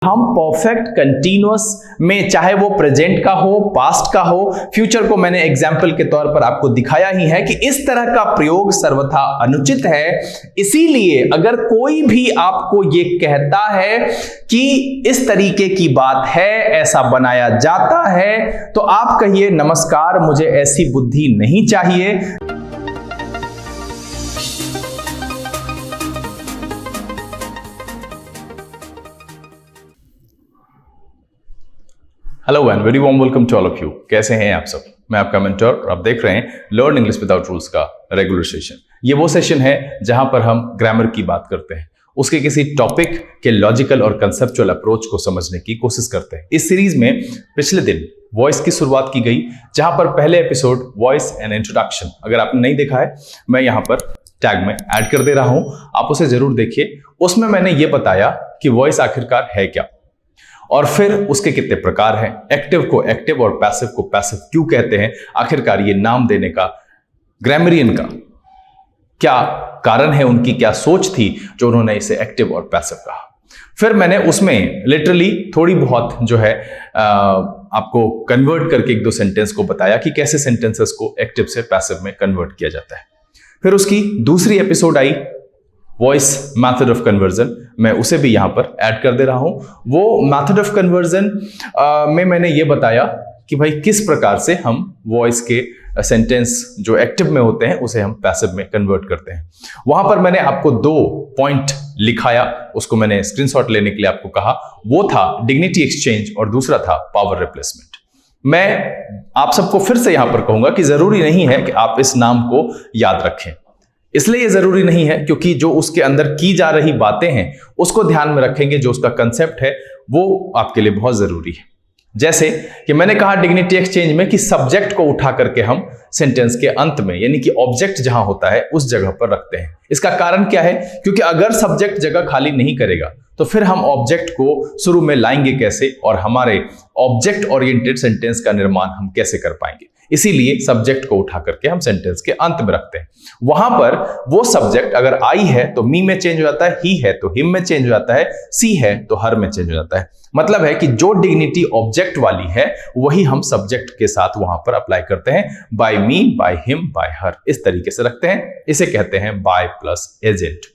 हम perfect continuous में चाहे वो प्रेजेंट का हो, पास्ट का हो, फ्यूचर को मैंने एग्जाम्पल के तौर पर आपको दिखाया ही है कि इस तरह का प्रयोग सर्वथा अनुचित है। इसीलिए अगर कोई भी आपको ये कहता है कि इस तरीके की बात है, ऐसा बनाया जाता है, तो आप कहिए नमस्कार, मुझे ऐसी बुद्धि नहीं चाहिए। Hello and very warm welcome to all of you. कैसे हैं आप सब? मैं आपका मेंटर और आप देख रहे हैं लर्न इंग्लिश विदाउट रूल्स का रेगुलर सेशन। ये वो सेशन है जहां पर हम ग्रामर की बात करते हैं, उसके किसी टॉपिक के लॉजिकल और कंसेप्चुअल अप्रोच को समझने की कोशिश करते हैं। इस सीरीज में पिछले दिन वॉइस की शुरुआत की गई, जहां पर पहले एपिसोड वॉइस एंड इंट्रोडक्शन, अगर आपने नहीं देखा है मैं यहां पर टैग में ऐड कर दे रहा हूं, आप उसे जरूर देखिए। उसमें मैंने ये बताया कि वॉइस आखिरकार है क्या, और फिर उसके कितने प्रकार हैं, एक्टिव को एक्टिव और पैसिव को पैसिव क्यों कहते हैं, आखिरकार ये नाम देने का ग्रामरियन का क्या कारण है, उनकी क्या सोच थी जो उन्होंने इसे एक्टिव और पैसिव कहा। फिर मैंने उसमें लिटरली थोड़ी बहुत जो है आपको कन्वर्ट करके एक दो सेंटेंस को बताया कि कैसे सेंटेंसेस को एक्टिव से पैसिव में कन्वर्ट किया जाता है। फिर उसकी दूसरी episode I voice method of conversion, मैं उसे भी यहां पर ऐड कर दे रहा हूं। वो मैथड ऑफ कन्वर्जन में मैंने ये बताया कि भाई किस प्रकार से हम वॉइस के सेंटेंस जो एक्टिव में होते हैं उसे हम पैसिव में कन्वर्ट करते हैं। वहां पर मैंने आपको 2 पॉइंट लिखाया, उसको मैंने स्क्रीनशॉट लेने के लिए आपको कहा। वो था डिग्निटी एक्सचेंज और दूसरा था पावर रिप्लेसमेंट। मैं आप सबको फिर से यहां पर कहूंगा कि जरूरी नहीं है कि आप इस नाम को याद रखें। इसलिए ये जरूरी नहीं है क्योंकि जो उसके अंदर की जा रही बातें हैं उसको ध्यान में रखेंगे, जो उसका कंसेप्ट है वो आपके लिए बहुत जरूरी है। जैसे कि मैंने कहा डिग्निटी एक्सचेंज में कि सब्जेक्ट को उठा करके हम सेंटेंस के अंत में, यानी कि ऑब्जेक्ट जहां होता है उस जगह पर रखते हैं। इसका कारण क्या है? क्योंकि अगर सब्जेक्ट जगह खाली नहीं करेगा तो फिर हम ऑब्जेक्ट को शुरू में लाएंगे कैसे, और हमारे ऑब्जेक्ट ओरिएंटेड सेंटेंस का निर्माण हम कैसे कर पाएंगे। इसीलिए सब्जेक्ट को उठा करके हम सेंटेंस के अंत में रखते हैं। वहां पर वो सब्जेक्ट अगर आई है तो मी में चेंज हो जाता है, ही है तो हिम में चेंज हो जाता है, सी है तो हर में चेंज हो जाता है। मतलब है कि जो डिग्निटी ऑब्जेक्ट वाली है वही हम सब्जेक्ट के साथ वहां पर अप्लाई करते हैं। By me, by him, by her, इस तरीके से रखते हैं। इसे कहते हैं बाय प्लस एजेंट।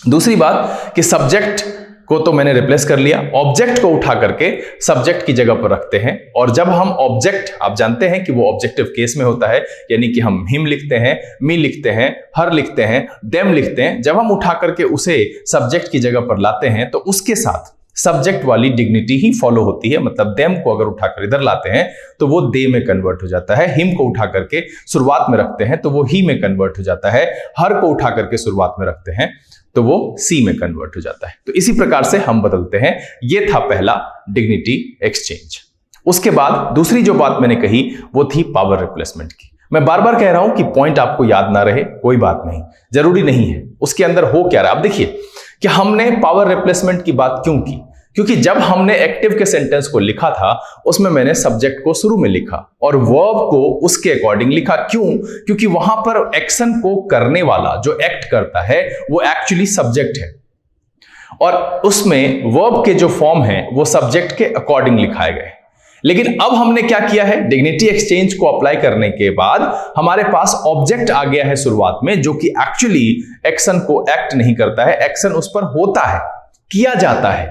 दूसरी बात कि सब्जेक्ट को तो मैंने रिप्लेस कर लिया, ऑब्जेक्ट को उठा करके सब्जेक्ट की जगह पर रखते हैं। और जब हम ऑब्जेक्ट, आप जानते हैं कि वो ऑब्जेक्टिव केस में होता है, यानी कि हम हिम लिखते हैं, मी लिखते हैं, हर लिखते हैं, देम लिखते हैं। जब हम उठा करके उसे सब्जेक्ट की जगह पर लाते हैं तो उसके साथ सब्जेक्ट वाली डिग्निटी ही फॉलो होती है। मतलब देम को अगर उठाकर इधर लाते हैं तो वो दे में कन्वर्ट हो जाता है, हिम को उठा करके शुरुआत में रखते हैं तो वो ही में कन्वर्ट हो जाता है, हर को उठा करके शुरुआत में रखते हैं तो वो सी में कन्वर्ट हो जाता है। तो इसी प्रकार से हम बदलते हैं। ये था पहला डिग्निटी एक्सचेंज। उसके बाद दूसरी जो बात मैंने कही वो थी पावर रिप्लेसमेंट की। मैं बार बार कह रहा हूं कि पॉइंट आपको याद ना रहे, कोई बात नहीं, जरूरी नहीं है उसके अंदर हो क्या रहा है। अब देखिए कि हमने पावर रिप्लेसमेंट की बात क्यों की, क्योंकि जब हमने एक्टिव के सेंटेंस को लिखा था उसमें मैंने सब्जेक्ट को शुरू में लिखा और वर्ब को उसके अकॉर्डिंग लिखा। क्यों? क्योंकि वहां पर एक्शन को करने वाला जो एक्ट करता है वो एक्चुअली सब्जेक्ट है, और उसमें वर्ब के जो फॉर्म है वो सब्जेक्ट के अकॉर्डिंग लिखाए गए। लेकिन अब हमने क्या किया है, डिग्निटी एक्सचेंज को अप्लाई करने के बाद हमारे पास ऑब्जेक्ट आ गया है शुरुआत में, जो कि एक्चुअली एक्शन को एक्ट नहीं करता है, एक्शन उस पर होता है, किया जाता है।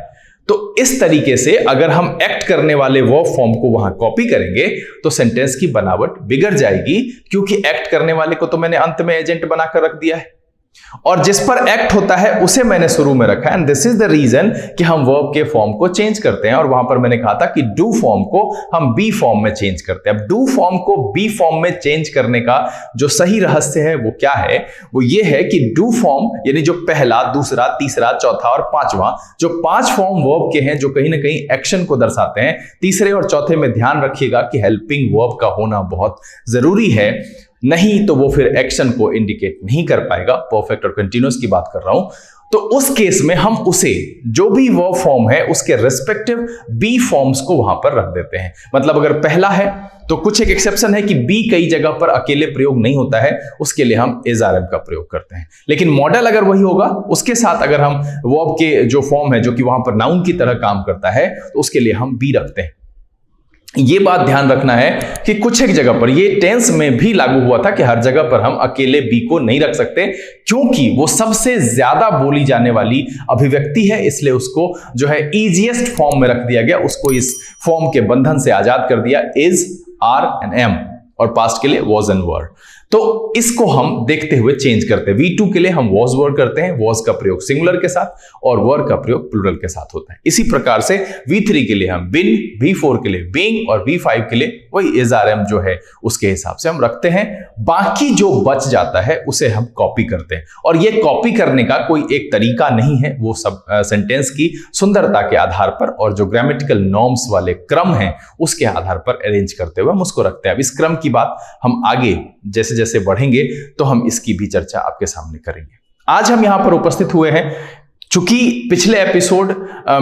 तो इस तरीके से अगर हम एक्ट करने वाले वर्ब फॉर्म को वहां कॉपी करेंगे तो सेंटेंस की बनावट बिगड़ जाएगी, क्योंकि एक्ट करने वाले को तो मैंने अंत में एजेंट बनाकर रख दिया है और जिस पर एक्ट होता है उसे मैंने शुरू में रखा है। And this is the reason कि हम वर्ब के फॉर्म को चेंज करते हैं। और वहां पर मैंने कहा था कि डू फॉर्म को हम बी फॉर्म में चेंज करते हैं। अब डू फॉर्म को बी फॉर्म में चेंज करने का जो सही रहस्य है वो क्या है? वो ये है कि डू फॉर्म यानी जो पहला, दूसरा, तीसरा, चौथा और पांचवा, जो 5 फॉर्म वर्ब के हैं जो कहीं ना कहीं एक्शन को दर्शाते हैं, तीसरे और चौथे में ध्यान रखिएगा कि हेल्पिंग वर्ब का होना बहुत जरूरी है, नहीं तो वो फिर एक्शन को इंडिकेट नहीं कर पाएगा। परफेक्ट और कंटिन्यूअस की बात कर रहा हूं। तो उस केस में हम उसे जो भी वर्ब फॉर्म है उसके रिस्पेक्टिव बी फॉर्म्स को वहां पर रख देते हैं। मतलब अगर पहला है तो कुछ एक एक्सेप्शन है कि बी कई जगह पर अकेले प्रयोग नहीं होता है, उसके लिए हम इज आर एम का प्रयोग करते हैं। लेकिन मॉडल अगर वही होगा, उसके साथ अगर हम वर्ब के जो फॉर्म है जो कि वहां पर नाउन की तरह काम करता है तो उसके लिए हम बी रखते हैं। ये बात ध्यान रखना है कि कुछ एक जगह पर, ये टेंस में भी लागू हुआ था कि हर जगह पर हम अकेले बी को नहीं रख सकते, क्योंकि वो सबसे ज्यादा बोली जाने वाली अभिव्यक्ति है, इसलिए उसको जो है इजीएस्ट फॉर्म में रख दिया गया, उसको इस फॉर्म के बंधन से आजाद कर दिया, इज, आर एंड एम, और पास्ट के लिए वॉज एंड वर। तो इसको हम देखते हुए चेंज करते हैं। V2 के लिए हम वॉज वर करते हैं, वॉज का प्रयोग सिंगुलर के साथ और वर का प्रयोग प्लूरल के साथ होता है। इसी प्रकार से V3 के लिए हम बिन, V4 के लिए बीइंग और V5 के लिए वही इज आर एम जो है उसके हिसाब से हम रखते हैं। बाकी जो बच जाता है उसे हम कॉपी करते हैं, और ये कॉपी करने का कोई एक तरीका नहीं है, वो सब सेंटेंस की सुंदरता के आधार पर और जो ग्रामेटिकल नॉर्म्स वाले क्रम है उसके आधार पर अरेंज करते हुए हम उसको रखते हैं। अब इस क्रम की बात हम आगे जैसे जैसे बढ़ेंगे तो हम इसकी भी चर्चा आपके सामने करेंगे। आज हम यहां पर उपस्थित हुए हैं चूंकि पिछले एपिसोड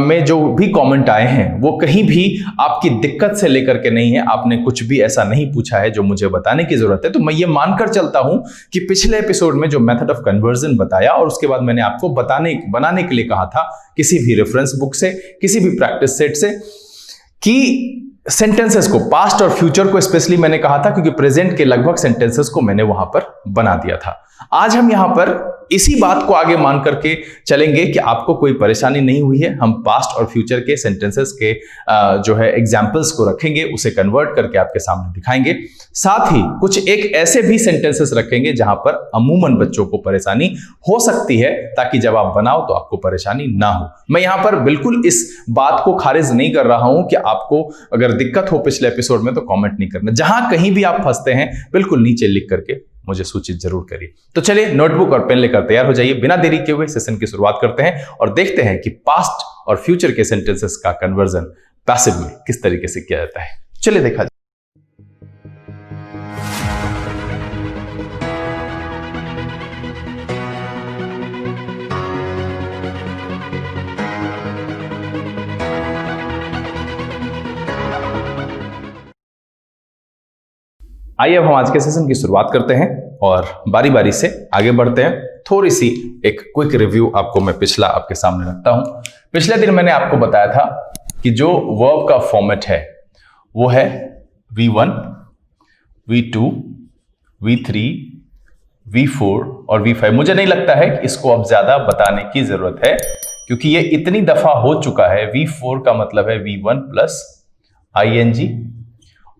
में जो भी कमेंट आए हैं वो कहीं भी आपकी दिक्कत से लेकर के नहीं है, आपने कुछ भी ऐसा नहीं पूछा है जो मुझे बताने की जरूरत है। तो मैं ये मानकर चलता हूं कि पिछले एपिसोड में जो मेथड ऑफ कन्वर्जन बताया और उसके बाद मैंने आपको बनाने के लिए कहा था किसी भी रेफरेंस बुक से, किसी भी प्रैक्टिस सेट से, कि सेंटेंसेस को, पास्ट और फ्यूचर को स्पेशली मैंने कहा था क्योंकि प्रेजेंट के लगभग सेंटेंसेस को मैंने वहां पर बना दिया था। आज हम यहां पर इसी बात को आगे मान करके चलेंगे कि आपको कोई परेशानी नहीं हुई है। हम पास्ट और फ्यूचर के सेंटेंसेस के जो है एग्जाम्पल्स को रखेंगे, उसे कन्वर्ट करके आपके सामने दिखाएंगे। साथ ही कुछ एक ऐसे भी सेंटेंसेस रखेंगे जहां पर अमूमन बच्चों को परेशानी हो सकती है, ताकि जब आप बनाओ तो आपको परेशानी ना हो। मैं यहां पर बिल्कुल इस बात को खारिज नहीं कर रहा हूं कि आपको अगर दिक्कत हो पिछले एपिसोड में तो कमेंट नहीं करना। जहां कहीं भी आप फंसते हैं बिल्कुल नीचे लिख करके मुझे सूचित जरूर करिए। तो चलिए नोटबुक और पेन लेकर तैयार हो जाइए। बिना देरी के हुए सेशन की शुरुआत करते हैं और देखते हैं कि पास्ट और फ्यूचर के सेंटेंसेस का कन्वर्जन पैसिव में किस तरीके से किया जाता है। चलिए देखा जाए। आइए अब हम आज के सेशन की शुरुआत करते हैं और बारी बारी से आगे बढ़ते हैं। थोड़ी सी एक क्विक रिव्यू आपको मैं पिछला आपके सामने रखता हूं। पिछले दिन मैंने आपको बताया था कि जो वर्ब का फॉर्मेट है वो है V1, V2, V3, V4 और V5। मुझे नहीं लगता है कि इसको अब ज्यादा बताने की जरूरत है क्योंकि ये इतनी दफा हो चुका है। V4 का मतलब है V1 प्लस ing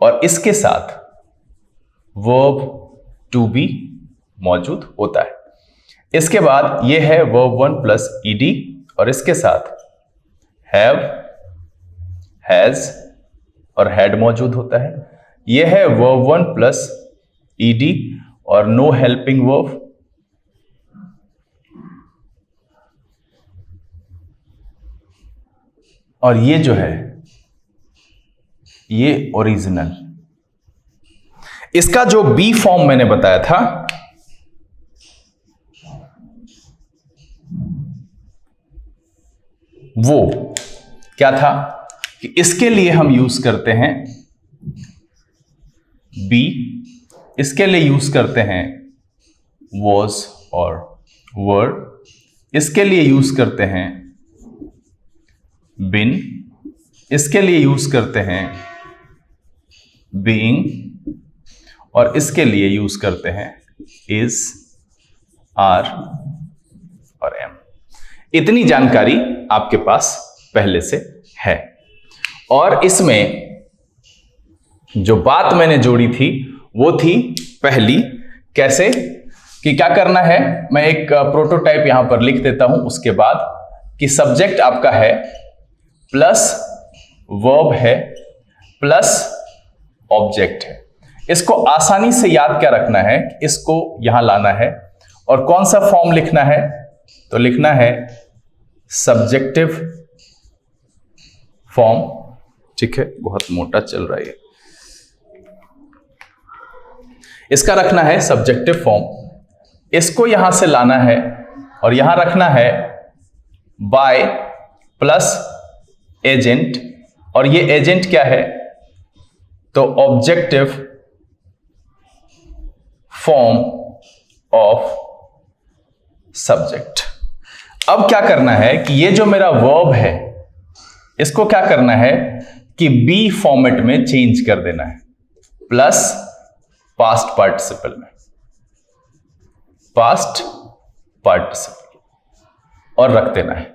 और इसके साथ वर्ब टू बी मौजूद होता है। इसके बाद यह है वर्ब 1 प्लस ed और इसके साथ हैव, हैज और हैड मौजूद होता है। यह है वर्ब 1 प्लस ed और नो हेल्पिंग वर्ब। और ये जो है ये ओरिजिनल। इसका जो बी फॉर्म मैंने बताया था वो क्या था कि इसके लिए हम यूज करते हैं बी, इसके लिए यूज करते हैं वॉज और वर, इसके लिए यूज करते हैं बिन, इसके लिए यूज करते हैं बीइंग और इसके लिए यूज करते हैं इज, आर और एम। इतनी जानकारी आपके पास पहले से है। और इसमें जो बात मैंने जोड़ी थी वो थी पहली, कैसे कि क्या करना है। मैं एक प्रोटोटाइप यहां पर लिख देता हूं उसके बाद कि सब्जेक्ट आपका है प्लस वर्ब है प्लस ऑब्जेक्ट है। इसको आसानी से याद क्या रखना है, इसको यहां लाना है और कौन सा फॉर्म लिखना है, तो लिखना है सब्जेक्टिव फॉर्म। ठीक है, बहुत मोटा चल रहा है। इसका रखना है सब्जेक्टिव फॉर्म, इसको यहां से लाना है और यहां रखना है बाय प्लस एजेंट, और ये एजेंट क्या है, तो ऑब्जेक्टिव फॉर्म ऑफ सब्जेक्ट। अब क्या करना है कि ये जो मेरा वर्ब है इसको क्या करना है कि बी फॉर्मेट में चेंज कर देना है, प्लस पास्ट पार्टिसिपल में, पास्ट पार्टिसिपल और रख देना है।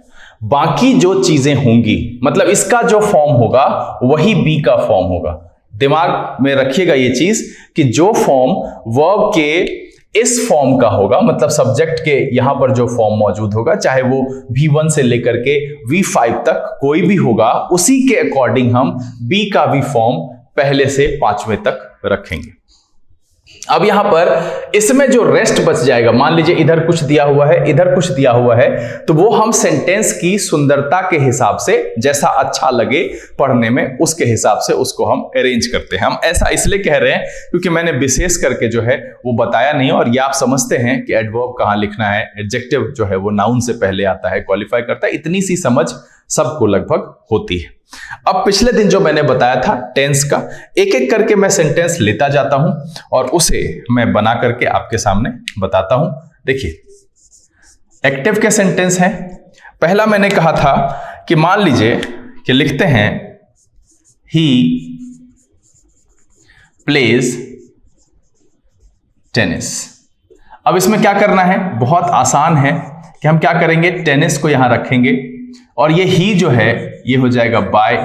बाकी जो चीजें होंगी, मतलब इसका जो फॉर्म होगा वही बी का फॉर्म होगा। दिमाग में रखिएगा ये चीज कि जो फॉर्म वर्ब के इस फॉर्म का होगा, मतलब सब्जेक्ट के यहां पर जो फॉर्म मौजूद होगा, चाहे वो V1 से लेकर के V5 तक कोई भी होगा, उसी के अकॉर्डिंग हम B का भी फॉर्म पहले से 5वें तक रखेंगे। अब यहां पर इसमें जो रेस्ट बच जाएगा, मान लीजिए इधर कुछ दिया हुआ है, इधर कुछ दिया हुआ है, तो वो हम सेंटेंस की सुंदरता के हिसाब से, जैसा अच्छा लगे पढ़ने में, उसके हिसाब से उसको हम अरेंज करते हैं। हम ऐसा इसलिए कह रहे हैं क्योंकि मैंने विशेष करके जो है वो बताया नहीं, और ये आप समझते हैं कि एडवर्ब कहां लिखना है, एडजेक्टिव जो है वो नाउन से पहले आता है, क्वालिफाई करता है, इतनी सी समझ सबको लगभग होती है। अब पिछले दिन जो मैंने बताया था टेंस का, एक एक करके मैं सेंटेंस लेता जाता हूं और उसे मैं बना करके आपके सामने बताता हूं। देखिए एक्टिव के सेंटेंस हैं। पहला मैंने कहा था कि मान लीजिए कि लिखते हैं ही प्लेज टेनिस। अब इसमें क्या करना है, बहुत आसान है कि हम क्या करेंगे, टेनिस को यहां रखेंगे और ये ही जो है ये हो जाएगा बाय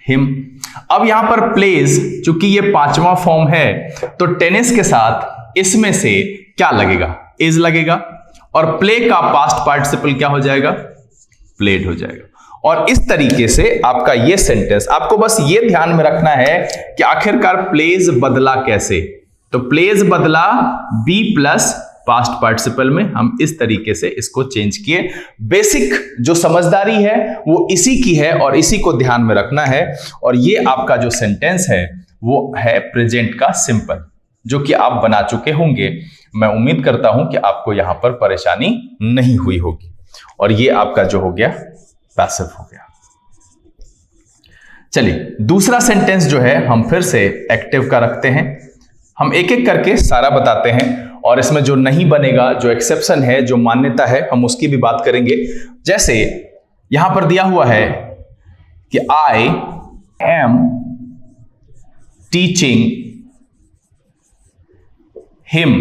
हिम। अब यहां पर प्लेज, चूंकि ये 5वां फॉर्म है, तो टेनिस के साथ इसमें से क्या लगेगा, इज लगेगा, और प्ले का पास्ट पार्टिसिपल क्या हो जाएगा, प्लेड हो जाएगा। और इस तरीके से आपका ये सेंटेंस, आपको बस ये ध्यान में रखना है कि आखिरकार प्लेज बदला कैसे, तो प्लेज बदला बी प्लस पास्ट पार्टिसिपल में, हम इस तरीके से इसको चेंज किए। बेसिक जो समझदारी है वो इसी की है और इसी को ध्यान में रखना है। और ये आपका जो सेंटेंस है वो है प्रेजेंट का सिंपल, जो कि आप बना चुके होंगे। मैं उम्मीद करता हूं कि आपको यहां पर परेशानी नहीं हुई होगी। और ये आपका जो हो गया पैसिव हो गया। चलिए दूसरा सेंटेंस जो है हम फिर से एक्टिव का रखते हैं। हम एक एक करके सारा बताते हैं और इसमें जो नहीं बनेगा, जो एक्सेप्शन है, जो मान्यता है, हम उसकी भी बात करेंगे। जैसे यहां पर दिया हुआ है कि आई एम टीचिंग हिम।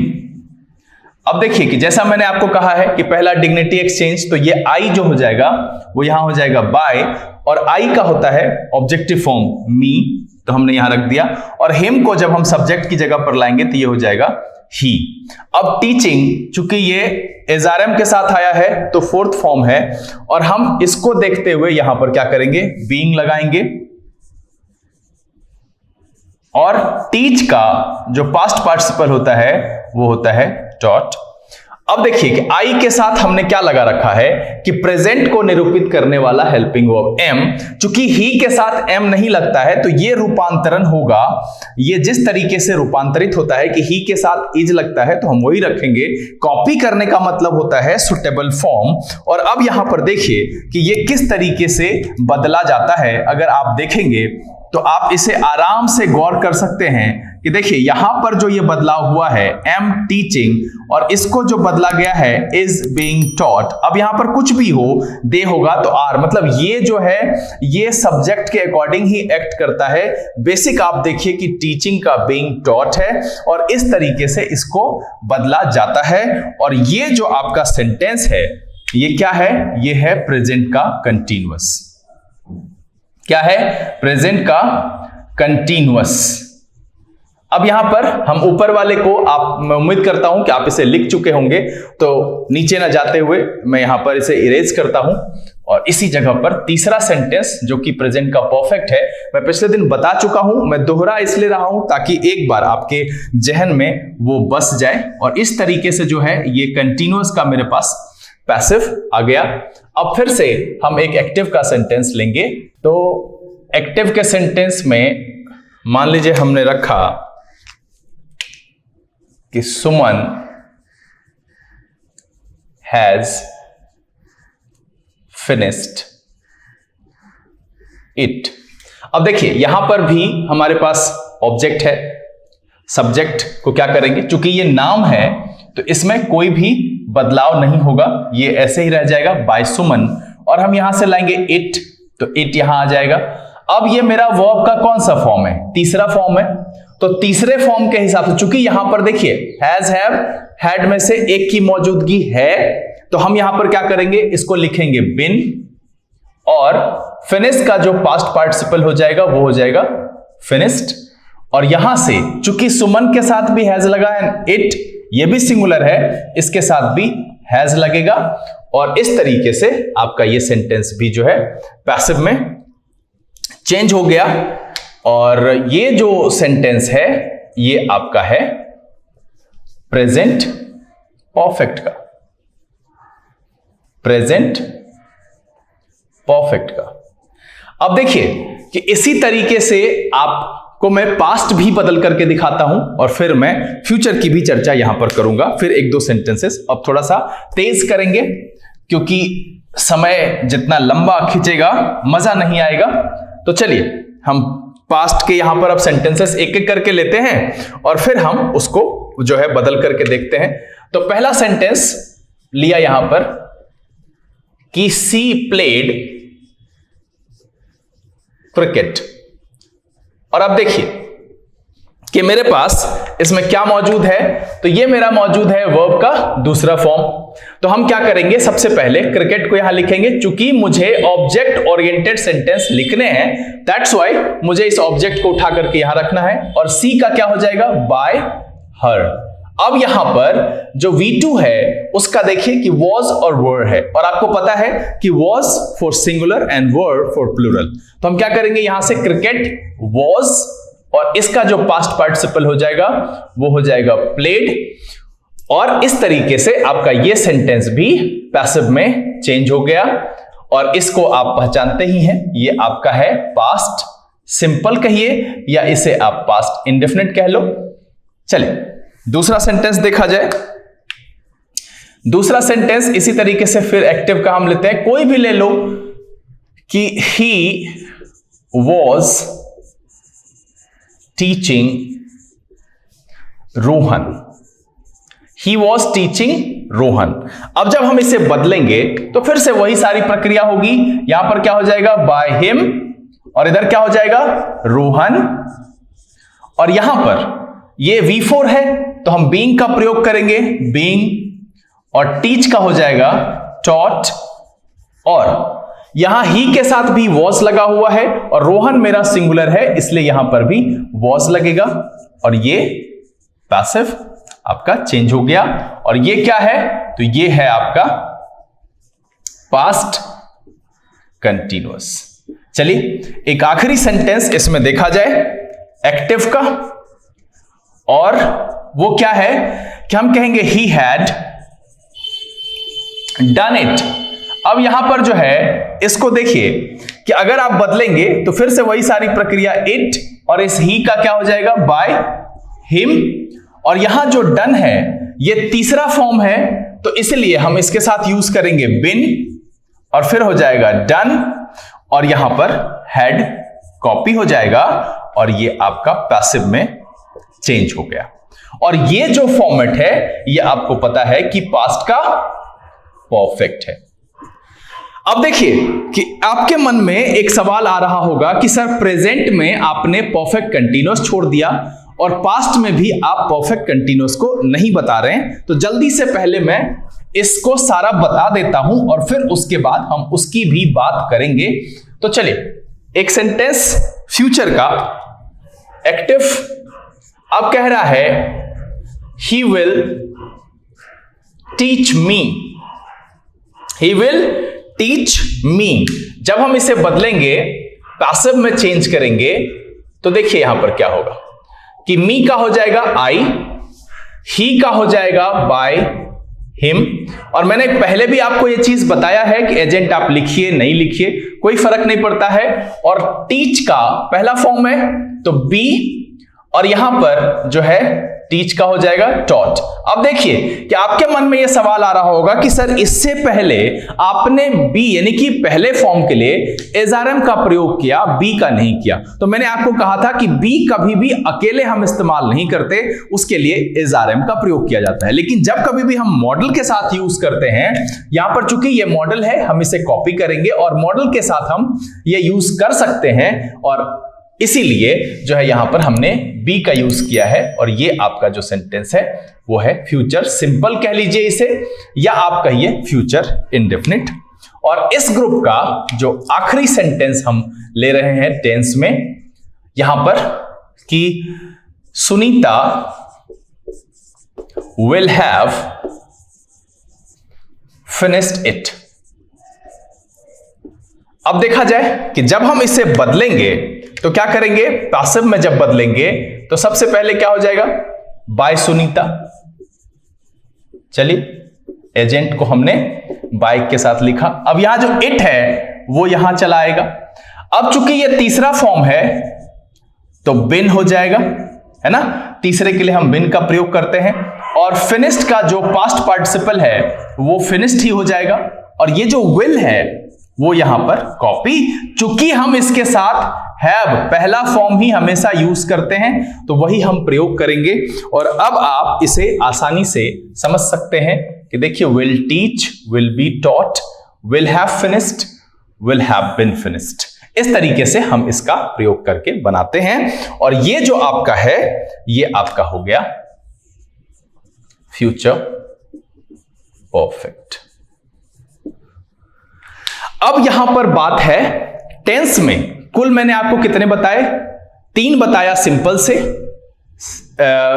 अब देखिए कि जैसा मैंने आपको कहा है कि पहला डिग्निटी एक्सचेंज, तो ये आई जो हो जाएगा वो यहां हो जाएगा बाय, और आई का होता है ऑब्जेक्टिव फॉर्म मी, तो हमने यहां रख दिया। और हिम को जब हम सब्जेक्ट की जगह पर लाएंगे तो ये हो जाएगा ही। अब टीचिंग, चूंकि ये एसआरएम के साथ आया है तो 4th फॉर्म है, और हम इसको देखते हुए यहां पर क्या करेंगे, बीइंग लगाएंगे। और टीच का जो पास्ट पार्टिसिपल होता है वो होता है टॉट। अब देखिए कि आई के साथ हमने क्या लगा रखा है कि प्रेजेंट को निरूपित करने वाला हेल्पिंग वर्ब एम। चूंकि ही के साथ एम नहीं लगता है तो ये रूपांतरण होगा, ये जिस तरीके से रूपांतरित होता है कि ही के साथ इज लगता है तो हम वही रखेंगे। कॉपी करने का मतलब होता है सुटेबल फॉर्म। और अब यहां पर देखिए कि ये किस तरीके से बदला जाता है। अगर आप देखेंगे तो आप इसे आराम से गौर कर सकते हैं कि देखिए यहां पर जो ये बदलाव हुआ है एम टीचिंग, और इसको जो बदला गया है इज बीइंग टॉट। अब यहां पर कुछ भी हो, दे होगा तो आर, मतलब ये जो है ये सब्जेक्ट के अकॉर्डिंग ही एक्ट करता है। बेसिक आप देखिए कि टीचिंग का बीइंग टॉट है और इस तरीके से इसको बदला जाता है। और ये जो आपका सेंटेंस है ये क्या है, ये है प्रेजेंट का कंटीन्यूअस। क्या है, प्रेजेंट का कंटीन्यूअस। अब यहां पर हम ऊपर वाले को, आप, मैं उम्मीद करता हूं कि आप इसे लिख चुके होंगे, तो नीचे ना जाते हुए मैं यहां पर इसे इरेज करता हूं। और इसी जगह पर तीसरा सेंटेंस जो कि प्रेजेंट का परफेक्ट है, मैं पिछले दिन बता चुका हूं, मैं दोहरा इसलिए रहा हूं ताकि एक बार आपके जहन में वो बस जाए। और इस तरीके से जो है ये कंटीन्यूअस का मेरे पास पैसिव आ गया। अब फिर से हम एक एक्टिव का सेंटेंस लेंगे। तो एक्टिव के सेंटेंस में मान लीजिए हमने रखा कि सुमन हैज finished it। अब देखिए यहां पर भी हमारे पास ऑब्जेक्ट है, सब्जेक्ट को क्या करेंगे, चूंकि ये नाम है तो इसमें कोई भी बदलाव नहीं होगा, ये ऐसे ही रह जाएगा बाय सुमन, और हम यहां से लाएंगे इट, तो इट यहां आ जाएगा। अब ये मेरा वर्ब का कौन सा फॉर्म है, तीसरा फॉर्म है, तो तीसरे फॉर्म के हिसाब से चूंकि यहां पर देखिए हैज, हैव, हैड में से एक की मौजूदगी है, तो हम यहां पर क्या करेंगे, इसको लिखेंगे बिन, और फिनिश का जो पास्ट पार्टिसिपल हो जाएगा वो हो जाएगा फिनिश्ड, और यहां से चूंकि सुमन के साथ भी हैज लगा है, इट ये भी सिंगुलर है, इसके साथ भी हैज लगेगा, और इस तरीके से आपका ये सेंटेंस भी जो है पैसिव में चेंज हो गया। और ये जो सेंटेंस है ये आपका है प्रेजेंट परफेक्ट का, प्रेजेंट परफेक्ट का। अब देखिए कि इसी तरीके से आपको मैं पास्ट भी बदल करके दिखाता हूं, और फिर मैं फ्यूचर की भी चर्चा यहां पर करूंगा, फिर एक दो सेंटेंसेस। अब थोड़ा सा तेज करेंगे क्योंकि समय जितना लंबा खींचेगा मजा नहीं आएगा। तो चलिए हम पास्ट के यहां पर अब सेंटेंसेस एक एक करके लेते हैं और फिर हम उसको जो है बदल करके देखते हैं। तो पहला सेंटेंस लिया यहां पर कि सी प्लेड क्रिकेट, और अब देखिए कि मेरे पास इसमें क्या मौजूद है, तो ये मेरा मौजूद है वर्ब का दूसरा फॉर्म। तो हम क्या करेंगे, सबसे पहले क्रिकेट को यहां लिखेंगे, चूंकि मुझे ऑब्जेक्ट ओरिएंटेड सेंटेंस लिखने हैं, दैट्स व्हाई मुझे इस ऑब्जेक्ट को उठा करके यहां रखना है, और सी का क्या हो जाएगा, बाय हर। अब यहां पर जो V2 है उसका देखिए कि was और were है, और आपको पता है कि was for singular and were for plural. तो हम क्या करेंगे, यहां से क्रिकेट was, और इसका जो पास्ट पार्टिसिपल हो जाएगा वो हो जाएगा प्लेड, और इस तरीके से आपका ये सेंटेंस भी पैसिव में चेंज हो गया। और इसको आप पहचानते ही हैं, ये आपका है पास्ट सिंपल कहिए, या इसे आप पास्ट इंडेफिनिट कह लो। चलिए दूसरा सेंटेंस देखा जाए। दूसरा सेंटेंस इसी तरीके से फिर एक्टिव का हम लेते हैं, कोई भी ले लो कि he was teaching Rohan, he was teaching Rohan. अब जब हम इसे बदलेंगे तो फिर से वही सारी प्रक्रिया होगी, यहां पर क्या हो जाएगा, बाय हिम, और इधर क्या हो जाएगा, रोहन, और यहां पर ये V4 है तो हम बीइंग का प्रयोग करेंगे, बीइंग, और टीच का हो जाएगा टॉट, और यहां ही के साथ भी वॉज लगा हुआ है, और रोहन मेरा सिंगुलर है इसलिए यहां पर भी वॉज लगेगा, और ये पैसिव आपका चेंज हो गया। और ये क्या है, तो ये है आपका पास्ट कंटीन्यूअस। चलिए एक आखिरी सेंटेंस इसमें देखा जाए एक्टिव का, और वो क्या है कि हम कहेंगे ही हैड डन इट। अब यहां पर जो है इसको देखिए कि अगर आप बदलेंगे तो फिर से वही सारी प्रक्रिया, इट, और इस ही का क्या हो जाएगा, बाय हिम, और यहां जो डन है ये तीसरा फॉर्म है, तो इसलिए हम इसके साथ यूज करेंगे बिन, और फिर हो जाएगा डन, और यहां पर हैड कॉपी हो जाएगा, और ये आपका पैसिव में चेंज हो गया। और ये जो फॉर्मेट है ये आपको पता है कि पास्ट का परफेक्ट है। अब देखिए कि आपके मन में एक सवाल आ रहा होगा कि सर प्रेजेंट में आपने परफेक्ट कंटीन्यूअस छोड़ दिया और पास्ट में भी आप परफेक्ट कंटीन्यूअस को नहीं बता रहे हैं, तो जल्दी से पहले मैं इसको सारा बता देता हूं और फिर उसके बाद हम उसकी भी बात करेंगे। तो चलिए एक सेंटेंस फ्यूचर का एक्टिव अब कह रहा है he will teach me, he will teach me. जब हम इसे बदलेंगे पैसिव में चेंज करेंगे तो देखिए यहां पर क्या होगा कि मी का हो जाएगा आई, ही का हो जाएगा बाय हिम। और मैंने पहले भी आपको यह चीज बताया है कि एजेंट आप लिखिए नहीं लिखिए कोई फर्क नहीं पड़ता है। और टीच का पहला फॉर्म है तो बी, और यहां पर जो है टीच का हो जाएगा टॉट। अब देखिए कि आपके मन में यह सवाल आ रहा होगा कि सर इससे पहले आपने बी यानी कि पहले फॉर्म के लिए एसआरएम का प्रयोग किया, बी का नहीं किया। तो मैंने आपको कहा था कि बी कभी भी अकेले हम इस्तेमाल नहीं करते, उसके लिए एसआरएम का प्रयोग किया जाता है। लेकिन जब कभी भी हम मॉडल के साथ यूज करते हैं, यहां पर चूंकि ये मॉडल है हम इसे कॉपी करेंगे और मॉडल के साथ हम ये यूज कर सकते हैं, और इसीलिए जो है यहां पर हमने बी का यूज किया है। और ये आपका जो सेंटेंस है वो है फ्यूचर सिंपल कह लीजिए इसे, या आप कहिए फ्यूचर इंडेफिनिट। और इस ग्रुप का जो आखिरी सेंटेंस हम ले रहे हैं टेंस में यहां पर कि Sunita will have finished it. अब देखा जाए कि जब हम इसे बदलेंगे तो क्या करेंगे, पैसिव में जब बदलेंगे तो सबसे पहले क्या हो जाएगा, बाय सुनीता। चलिए एजेंट को हमने बाय के साथ लिखा, अब यहां जो इट है वो यहां चला आएगा। अब चूंकि ये तीसरा फॉर्म है तो बिन हो जाएगा, है ना, तीसरे के लिए हम बिन का प्रयोग करते हैं। और फिनिश्ड का जो पास्ट पार्टिसिपल है वो फिनिश्ड ही हो जाएगा। और ये जो विल है वो यहां पर कॉपी, चूंकि हम इसके साथ हैव पहला फॉर्म ही हमेशा यूज करते हैं तो वही हम प्रयोग करेंगे। और अब आप इसे आसानी से समझ सकते हैं कि देखिए will teach, will be taught, will have finished, will have been finished, इस तरीके से हम इसका प्रयोग करके बनाते हैं। और ये जो आपका है ये आपका हो गया फ्यूचर परफेक्ट। अब यहां पर बात है टेंस में कुल मैंने आपको कितने बताए, 3 बताया सिंपल से,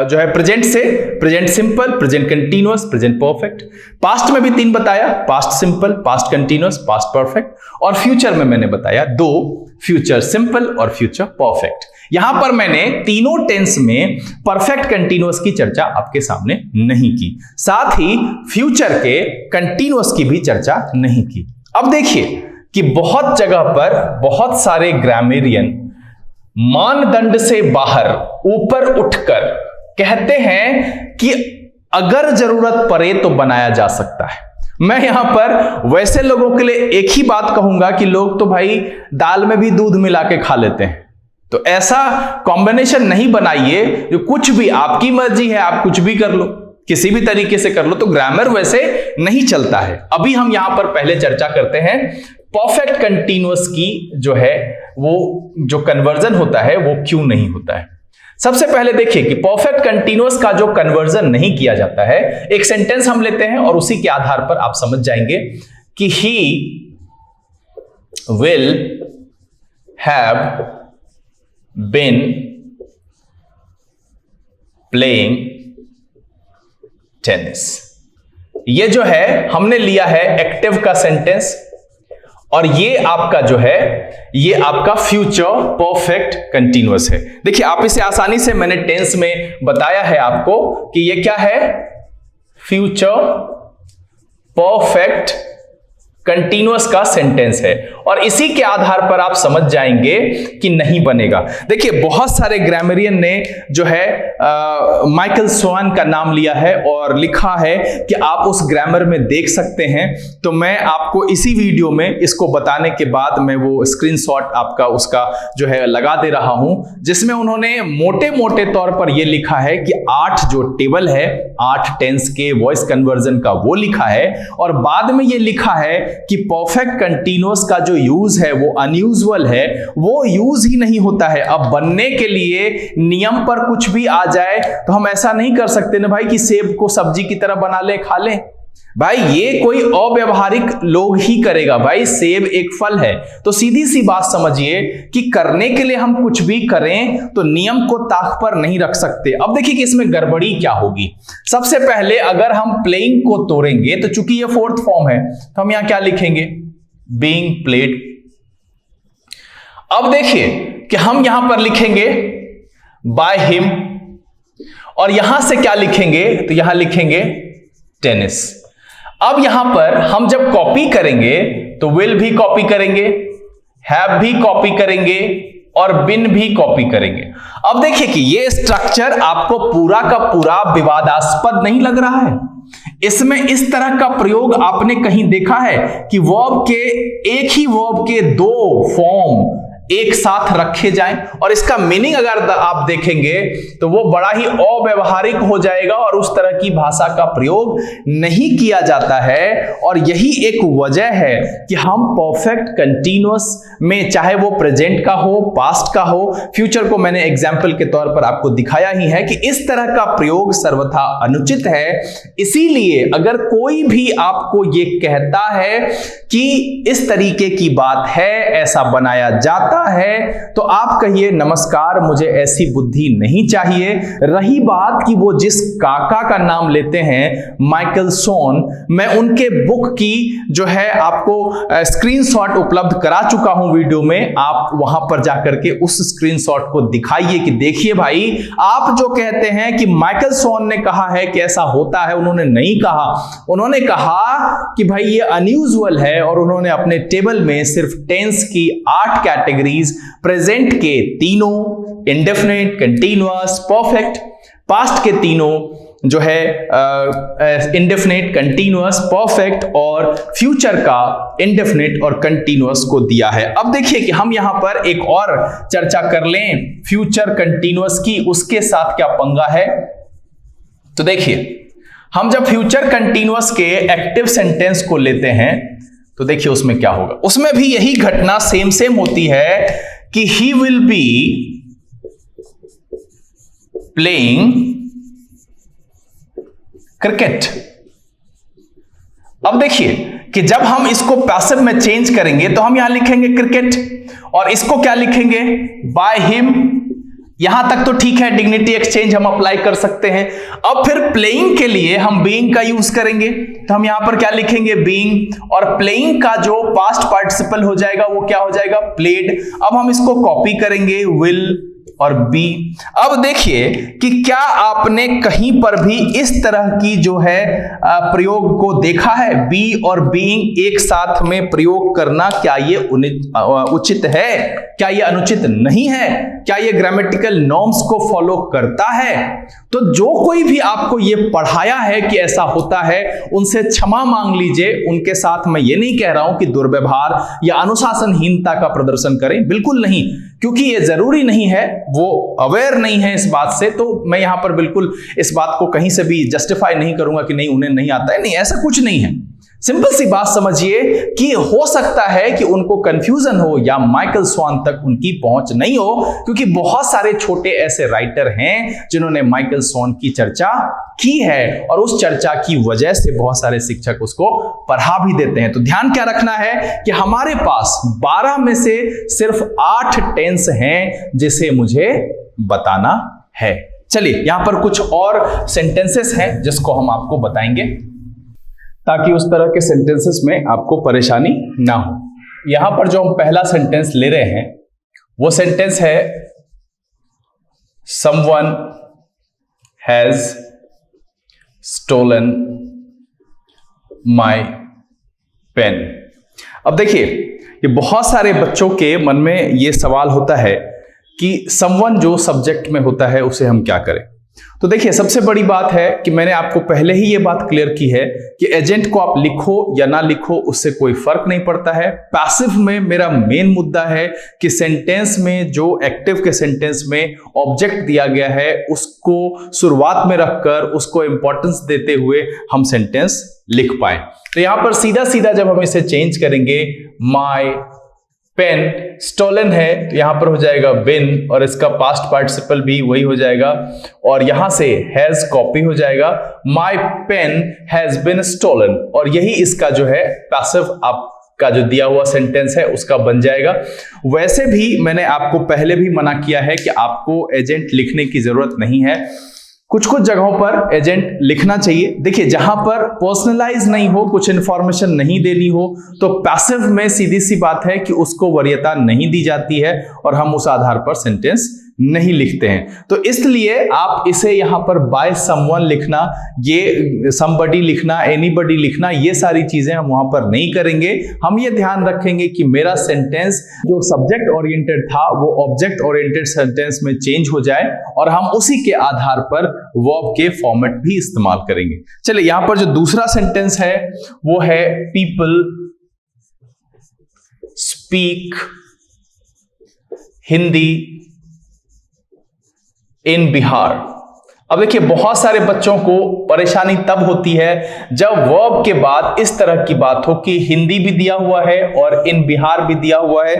जो है प्रेजेंट से, present simple, present continuous, present perfect. Past में भी 3 बताया, past simple, past continuous, past perfect. और फ्यूचर में मैंने बताया 2, फ्यूचर सिंपल और फ्यूचर परफेक्ट। यहां पर मैंने तीनों टेंस में परफेक्ट कंटीन्यूअस की चर्चा आपके सामने नहीं की, साथ ही फ्यूचर के कंटीन्यूअस की भी चर्चा नहीं की। अब देखिए कि बहुत जगह पर बहुत सारे ग्रामेरियन मानदंड से बाहर ऊपर उठकर कहते हैं कि अगर जरूरत पड़े तो बनाया जा सकता है। मैं यहां पर वैसे लोगों के लिए एक ही बात कहूंगा कि लोग तो भाई दाल में भी दूध मिला के खा लेते हैं, तो ऐसा कॉम्बिनेशन नहीं बनाइए जो कुछ भी, आपकी मर्जी है, आप कुछ भी कर लो, किसी भी तरीके से कर लो, तो ग्रामर वैसे नहीं चलता है। अभी हम यहां पर पहले चर्चा करते हैं परफेक्ट कंटीन्यूअस की, जो है वो जो कन्वर्जन होता है वो क्यों नहीं होता है। सबसे पहले देखिए कि परफेक्ट कंटीन्यूअस का जो कन्वर्जन नहीं किया जाता है, एक सेंटेंस हम लेते हैं और उसी के आधार पर आप समझ जाएंगे कि he will have been playing tennis. ये जो है हमने लिया है एक्टिव का सेंटेंस, और ये आपका जो है ये आपका फ्यूचर परफेक्ट कंटीन्यूअस है। देखिए आप इसे आसानी से, मैंने टेंस में बताया है आपको कि ये क्या है, फ्यूचर परफेक्ट कंटीन्यूअस का सेंटेंस है, और इसी के आधार पर आप समझ जाएंगे कि नहीं बनेगा। देखिए बहुत सारे ग्रामरियन ने जो है माइकल स्वान का नाम लिया है और लिखा है कि आप उस ग्रामर में देख सकते हैं। तो मैं आपको इसी वीडियो में इसको बताने के बाद मैं वो स्क्रीनशॉट आपका उसका जो है लगा दे रहा हूं, जिसमें उन्होंने मोटे मोटे तौर पर यह लिखा है कि 8 जो टेबल है 8 टेंस के वॉइस कन्वर्जन का वो लिखा है, और बाद में यह लिखा है कि परफेक्ट कंटीन्यूअस का जो यूज है वो अनयूजुअल है, वो यूज ही नहीं होता है। अब बनने के लिए नियम पर कुछ भी आ जाए तो हम ऐसा नहीं कर सकते ना भाई कि सेब को सब्जी की तरह बना ले खा ले, भाई ये कोई अव्यावहारिक लोग ही करेगा। भाई सेब एक फल है, तो सीधी सी बात समझिए कि करने के लिए हम कुछ भी करें तो नियम को ताक पर नहीं रख सकते। अब देखिए कि इसमें गड़बड़ी क्या होगी। सबसे पहले अगर हम प्लेइंग को तोड़ेंगे तो चूंकि ये 4th फॉर्म है तो हम यहां क्या लिखेंगे, बीइंग प्लेड। अब देखिए कि हम यहां पर लिखेंगे बाय हिम, और यहां से क्या लिखेंगे, तो यहां लिखेंगे टेनिस। अब यहां पर हम जब कॉपी करेंगे तो विल भी कॉपी करेंगे, हैव भी कॉपी करेंगे, और बिन भी कॉपी करेंगे। अब देखिए कि ये स्ट्रक्चर आपको पूरा का पूरा विवादास्पद नहीं लग रहा है। इसमें इस तरह का प्रयोग आपने कहीं देखा है कि वर्ब के एक ही वर्ब के दो फॉर्म एक साथ रखे जाएं, और इसका मीनिंग अगर आप देखेंगे तो वो बड़ा ही अव्यवहारिक हो जाएगा और उस तरह की भाषा का प्रयोग नहीं किया जाता है। और यही एक वजह है कि हम परफेक्ट कंटीन्यूअस में, चाहे वो प्रेजेंट का हो, पास्ट का हो, फ्यूचर को मैंने एग्जाम्पल के तौर पर आपको दिखाया ही है कि इस तरह का प्रयोग सर्वथा अनुचित है। इसीलिए अगर कोई भी आपको ये कहता है कि इस तरीके की बात है, ऐसा बनाया जाता है, तो आप कहिए नमस्कार, मुझे ऐसी बुद्धि नहीं चाहिए। रही बात कि वो जिस काका का नाम लेते हैं माइकल सोन, मैं उनके बुक की जो है आपको स्क्रीनशॉट उपलब्ध करा चुका हूं वीडियो में। आप वहां पर जाकर के उस स्क्रीनशॉट को दिखाइए कि देखिए भाई, आप जो कहते हैं कि माइकल सोन ने कहा है कि ऐसा होता है, उन्होंने नहीं कहा। उन्होंने कहा कि भाई ये अनयूजुअल है, और उन्होंने अपने टेबल में सिर्फ टेंस की 8 कैटेगरीज, प्रेजेंट के तीनों, इंडेफिनिट, कंटीन्यूअस, परफेक्ट, पास्ट के तीनों जो है इंडेफिनिट, कंटीन्यूअस, परफेक्ट, और फ्यूचर का इंडेफिनिट और कंटीन्यूअस को दिया है। अब देखिए कि हम यहां पर एक और चर्चा कर लें फ्यूचर कंटीन्यूअस की, उसके साथ क्या पंगा है। तो देखिए, हम जब फ्यूचर कंटीन्यूअस के एक्टिव सेंटेंस को लेते हैं तो देखिए उसमें क्या होगा। उसमें भी यही घटना सेम होती है कि he will be playing cricket. अब देखिए कि जब हम इसको पैसिव में चेंज करेंगे तो हम यहां लिखेंगे क्रिकेट, और इसको क्या लिखेंगे, बाय हिम। यहां तक तो ठीक है, डिग्निटी एक्सचेंज हम अप्लाई कर सकते हैं। अब फिर प्लेइंग के लिए हम बीइंग का यूज करेंगे, तो हम यहां पर क्या लिखेंगे, बीइंग, और प्लेइंग का जो पास्ट पार्टिसिपल हो जाएगा वो क्या हो जाएगा, प्लेड। अब हम इसको कॉपी करेंगे, विल और बी। अब देखिए कि क्या आपने कहीं पर भी इस तरह की जो है प्रयोग को देखा है, बी और बीइंग एक साथ में प्रयोग करना, क्या ये उचित है, क्या ये अनुचित नहीं है, क्या ये ग्रामेटिकल नॉर्म्स को फॉलो करता है। तो जो कोई भी आपको ये पढ़ाया है कि ऐसा होता है, उनसे क्षमा मांग लीजिए। उनके साथ मैं ये नहीं कह रहा हूं कि दुर्व्यवहार या अनुशासनहीनता का प्रदर्शन करें, बिल्कुल नहीं, क्योंकि ये जरूरी नहीं है, वो अवेयर नहीं है इस बात से। तो मैं यहां पर बिल्कुल इस बात को कहीं से भी जस्टिफाई नहीं करूंगा कि नहीं उन्हें नहीं आता है, नहीं, ऐसा कुछ नहीं है। सिंपल सी बात समझिए कि हो सकता है कि उनको कंफ्यूजन हो या माइकल स्वान तक उनकी पहुंच नहीं हो, क्योंकि बहुत सारे छोटे ऐसे राइटर हैं जिन्होंने माइकल स्वान की चर्चा की है, और उस चर्चा की वजह से बहुत सारे शिक्षक उसको पढ़ा भी देते हैं। तो ध्यान क्या रखना है कि हमारे पास 12 में से सिर्फ 8 टेंस हैं जिसे मुझे बताना है। चलिए यहां पर कुछ और सेंटेंसेस हैं जिसको हम आपको बताएंगे, ताकि उस तरह के सेंटेंसेस में आपको परेशानी ना हो। यहां पर जो हम पहला सेंटेंस ले रहे हैं वो सेंटेंस है someone has stolen my pen. अब देखिए, ये बहुत सारे बच्चों के मन में ये सवाल होता है कि समवन जो सब्जेक्ट में होता है उसे हम क्या करें। तो देखिए, सबसे बड़ी बात है कि मैंने आपको पहले ही ये बात क्लियर की है कि एजेंट को आप लिखो या ना लिखो उससे कोई फर्क नहीं पड़ता है। पैसिव में मेरा मेन मुद्दा है कि सेंटेंस में जो एक्टिव के सेंटेंस में ऑब्जेक्ट दिया गया है उसको शुरुआत में रखकर उसको इंपॉर्टेंस देते हुए हम सेंटेंस लिख पाए। तो यहां पर सीधा सीधा जब हम इसे चेंज करेंगे, माय पेन स्टोलन है, तो यहां पर हो जाएगा बिन, और इसका पास्ट पार्टिसिपल भी वही हो जाएगा, और यहां से हैज कॉपी हो जाएगा, my pen has been stolen, और यही इसका जो है पैसिव आपका जो दिया हुआ सेंटेंस है उसका बन जाएगा। वैसे भी मैंने आपको पहले भी मना किया है कि आपको एजेंट लिखने की जरूरत नहीं है। कुछ कुछ जगहों पर एजेंट लिखना चाहिए। देखिए, जहां पर पर्सनलाइज नहीं हो, कुछ इंफॉर्मेशन नहीं देनी हो, तो पैसिव में सीधी सी बात है कि उसको वरीयता नहीं दी जाती है और हम उस आधार पर सेंटेंस नहीं लिखते हैं। तो इसलिए आप इसे यहां पर बाय समवन लिखना, ये समबडी लिखना, एनीबडी लिखना, ये सारी चीजें हम वहां पर नहीं करेंगे। हम ये ध्यान रखेंगे कि मेरा सेंटेंस जो सब्जेक्ट ओरिएंटेड था वो ऑब्जेक्ट ओरिएंटेड सेंटेंस में चेंज हो जाए और हम उसी के आधार पर वर्ब के फॉर्मेट भी इस्तेमाल करेंगे। चलिए यहां पर जो दूसरा सेंटेंस है वो है पीपल स्पीक हिंदी इन बिहार। अब देखिए बहुत सारे बच्चों को परेशानी तब होती है जब वर्ब के बाद इस तरह की बात हो कि हिंदी भी दिया हुआ है और इन बिहार भी दिया हुआ है।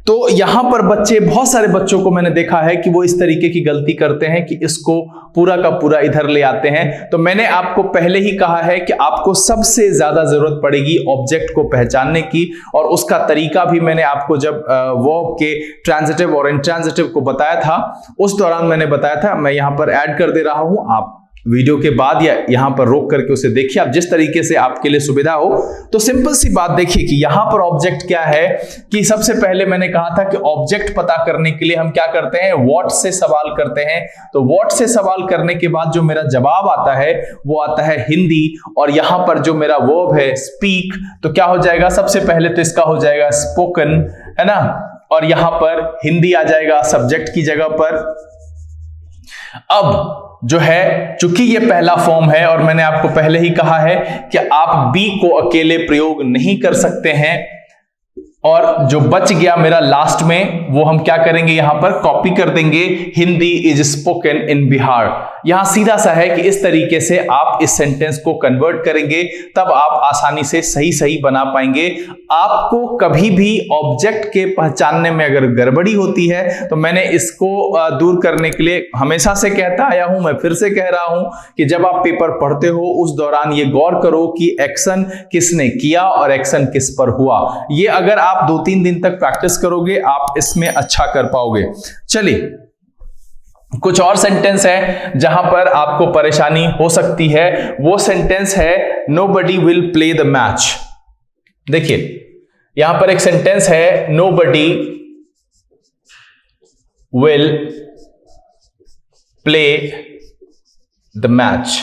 तो यहां पर बच्चे, बहुत सारे बच्चों को मैंने देखा है कि वो इस तरीके की गलती करते हैं कि इसको पूरा का पूरा इधर ले आते हैं। तो मैंने आपको पहले ही कहा है कि आपको सबसे ज्यादा जरूरत पड़ेगी ऑब्जेक्ट को पहचानने की, और उसका तरीका भी मैंने आपको जब वर्ब के ट्रांजिटिव और इंट्रांजिटिव को बताया था उस दौरान मैंने बताया था। मैं यहां पर ऐड कर दे रहा हूं, आप वीडियो के बाद या यहां पर रोक करके उसे देखिए, आप जिस तरीके से आपके लिए सुविधा हो। तो सिंपल सी बात देखिए कि यहां पर ऑब्जेक्ट क्या है कि सबसे पहले मैंने कहा था कि ऑब्जेक्ट पता करने के लिए हम क्या करते हैं, व्हाट से सवाल करते हैं। तो व्हाट से सवाल करने के बाद जो मेरा जवाब आता है वो आता है हिंदी, और यहां पर जो मेरा वर्ब है स्पीक, तो क्या हो जाएगा, सबसे पहले तो इसका हो जाएगा स्पोकन, है ना, और यहां पर हिंदी आ जाएगा सब्जेक्ट की जगह पर। अब जो है चूंकि ये पहला फॉर्म है और मैंने आपको पहले ही कहा है कि आप बी को अकेले प्रयोग नहीं कर सकते हैं, और जो बच गया मेरा लास्ट में वो हम क्या करेंगे, यहां पर कॉपी कर देंगे, Hindi is spoken in Bihar. यहां सीधा सा है कि इस तरीके से आप इस सेंटेंस को कन्वर्ट करेंगे, तब आप आसानी से सही सही बना पाएंगे। आपको कभी भी ऑब्जेक्ट के पहचानने में अगर गड़बड़ी होती है तो मैंने इसको दूर करने के लिए हमेशा से कहता आया हूं, मैं फिर से कह रहा हूं कि जब आप पेपर पढ़ते हो उस दौरान ये गौर करो कि एक्शन किसने किया और एक्शन किस पर हुआ। ये अगर आप 2-3 दिन तक प्रैक्टिस करोगे आप इसमें अच्छा कर पाओगे। चलिए कुछ और सेंटेंस है जहां पर आपको परेशानी हो सकती है, वो सेंटेंस है nobody will play the match. देखिए यहां पर एक सेंटेंस है nobody will play the match.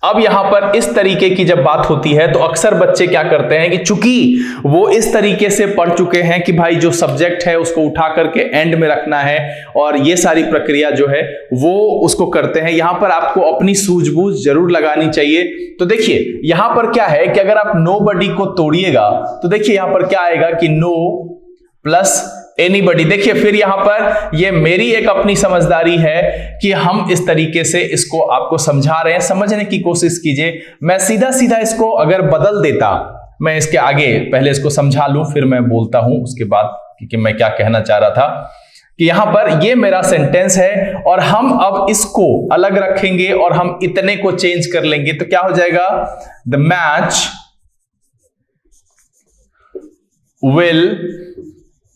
अब यहां पर इस तरीके की जब बात होती है तो अक्सर बच्चे क्या करते हैं कि चूंकि वो इस तरीके से पढ़ चुके हैं कि भाई जो सब्जेक्ट है उसको उठा करके एंड में रखना है और ये सारी प्रक्रिया जो है वो उसको करते हैं। यहां पर आपको अपनी सूझबूझ जरूर लगानी चाहिए। तो देखिए यहां पर क्या है कि अगर आप नोबडी को तोड़िएगा तो देखिए यहां पर क्या आएगा कि नो प्लस एनीबडी। देखिए फिर यहां पर ये मेरी एक अपनी समझदारी है कि हम इस तरीके से इसको आपको समझा रहे हैं, समझने की कोशिश कीजिए। मैं सीधा सीधा इसको अगर बदल देता, मैं इसके आगे पहले इसको समझा लूं फिर मैं बोलता हूं उसके बाद कि मैं क्या कहना चाह रहा था। कि यहां पर ये मेरा सेंटेंस है और हम अब इसको अलग रखेंगे और हम इतने को चेंज कर लेंगे तो क्या हो जाएगा, the match will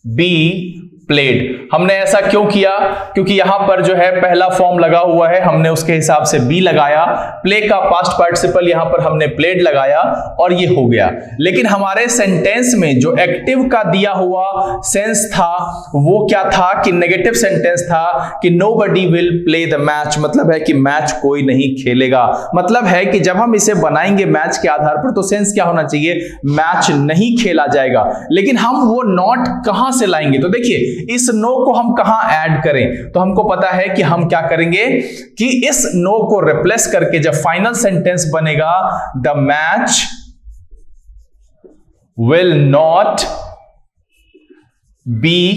be played. हमने ऐसा क्यों किया, क्योंकि यहां पर जो है पहला फॉर्म लगा हुआ है, हमने उसके हिसाब से बी लगाया, प्ले का पास्ट पार्टिसिपल यहां पर हमने प्लेड लगाया और ये हो गया। लेकिन हमारे सेंटेंस में जो एक्टिव का दिया हुआ सेंस था वो क्या था कि नेगेटिव सेंटेंस था कि nobody will play the match, मतलब है कि मैच कोई नहीं खेलेगा। मतलब है कि जब हम इसे बनाएंगे मैच के आधार पर तो सेंस क्या होना चाहिए, मैच नहीं खेला जाएगा। लेकिन हम वो नॉट कहां से लाएंगे, तो देखिए इस नो को हम कहां ऐड करें, तो हमको पता है कि हम क्या करेंगे कि इस नो को रिप्लेस करके जब फाइनल सेंटेंस बनेगा the match will not be